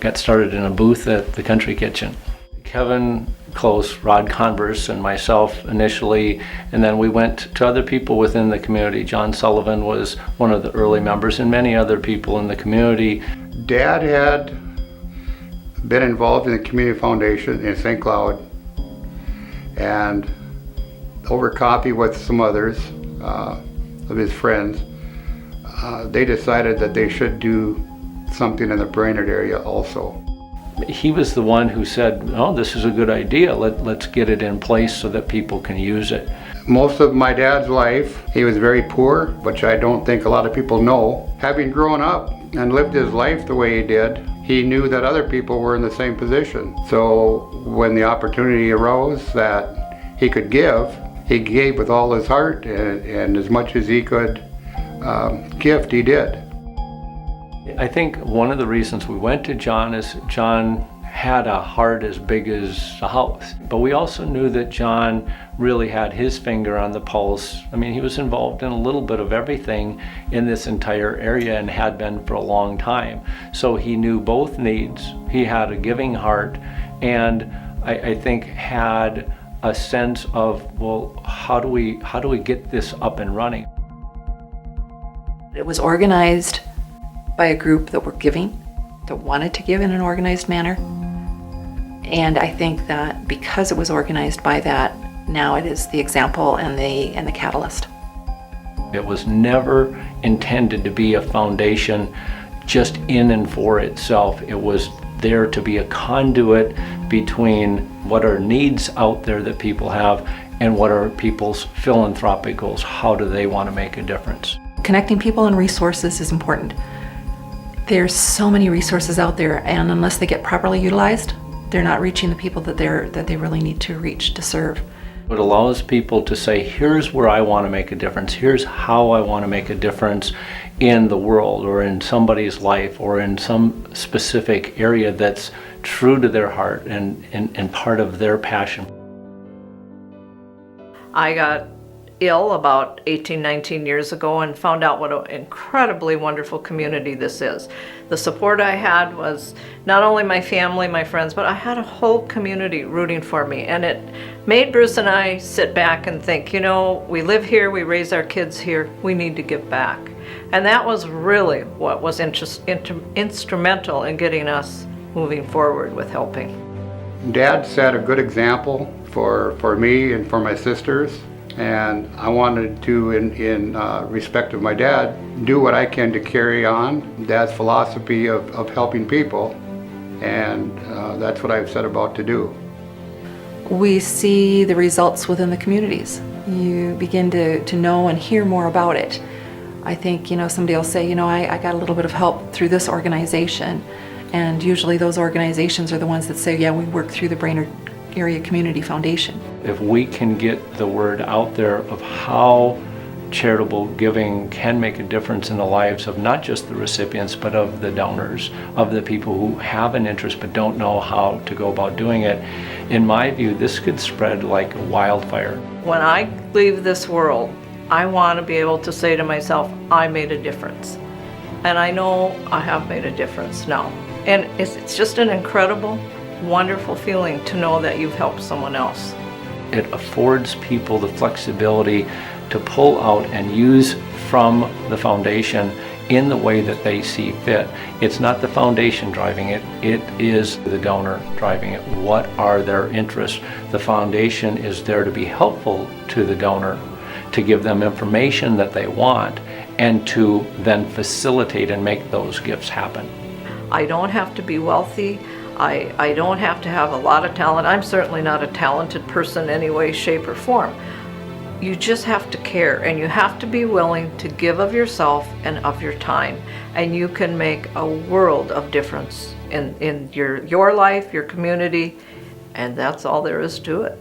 got started in a booth at the Country Kitchen. Kevin Close, Rod Converse, and myself initially, and then we went to other people within the community. John Sullivan was one of the early members, and many other people in the community. Dad had been involved in the community foundation in St. Cloud, and over coffee with some others of his friends, they decided that they should do something in the Brainerd area also. He was the one who said, oh, this is a good idea, let's get it in place so that people can use it. Most of my dad's life, he was very poor, which I don't think a lot of people know. Having grown up and lived his life the way he did, he knew that other people were in the same position. So when the opportunity arose that he could give, he gave with all his heart, and as much as he could gift, he did. I think one of the reasons we went to John is John had a heart as big as a house. But we also knew that John really had his finger on the pulse. I mean, he was involved in a little bit of everything in this entire area and had been for a long time. So he knew both needs. He had a giving heart, and I think had a sense of, well, how do we get this up and running? It was organized by a group that were giving, that wanted to give in an organized manner. And I think that because it was organized by that, now it is the example and the catalyst. It was never intended to be a foundation just in and for itself. It was there to be a conduit between what are needs out there that people have and what are people's philanthropic goals. How do they want to make a difference? Connecting people and resources is important. There's so many resources out there, and unless they get properly utilized, they're not reaching the people that they really need to reach to serve. It allows people to say, here's where I want to make a difference, here's how I want to make a difference in the world or in somebody's life or in some specific area that's true to their heart and part of their passion. I got ill about 18, 19 years ago and found out what an incredibly wonderful community this is. The support I had was not only my family, my friends, but I had a whole community rooting for me, and it made Bruce and I sit back and think, you know, we live here, we raise our kids here, we need to give back. And that was really what was instrumental in getting us moving forward with helping. Dad set a good example for me and for my sisters. And I wanted to, in respect of my dad, do what I can to carry on Dad's philosophy of helping people, and that's what I've set about to do. We see the results within the communities. You begin to know and hear more about it. I think, somebody will say, I got a little bit of help through this organization, and usually those organizations are the ones that say, yeah, we work through the Brainerd Area Community Foundation. If we can get the word out there of how charitable giving can make a difference in the lives of not just the recipients, but of the donors, of the people who have an interest but don't know how to go about doing it, in my view, this could spread like wildfire. When I leave this world, I want to be able to say to myself, I made a difference. And I know I have made a difference now. And it's just an incredible, wonderful feeling to know that you've helped someone else. It affords people the flexibility to pull out and use from the foundation in the way that they see fit. It's not the foundation driving it, it is the donor driving it. What are their interests? The foundation is there to be helpful to the donor, to give them information that they want, and to then facilitate and make those gifts happen. I don't have to be wealthy. I don't have to have a lot of talent. I'm certainly not a talented person in any way, shape, or form. You just have to care, and you have to be willing to give of yourself and of your time, and you can make a world of difference in your life, your community, and that's all there is to it.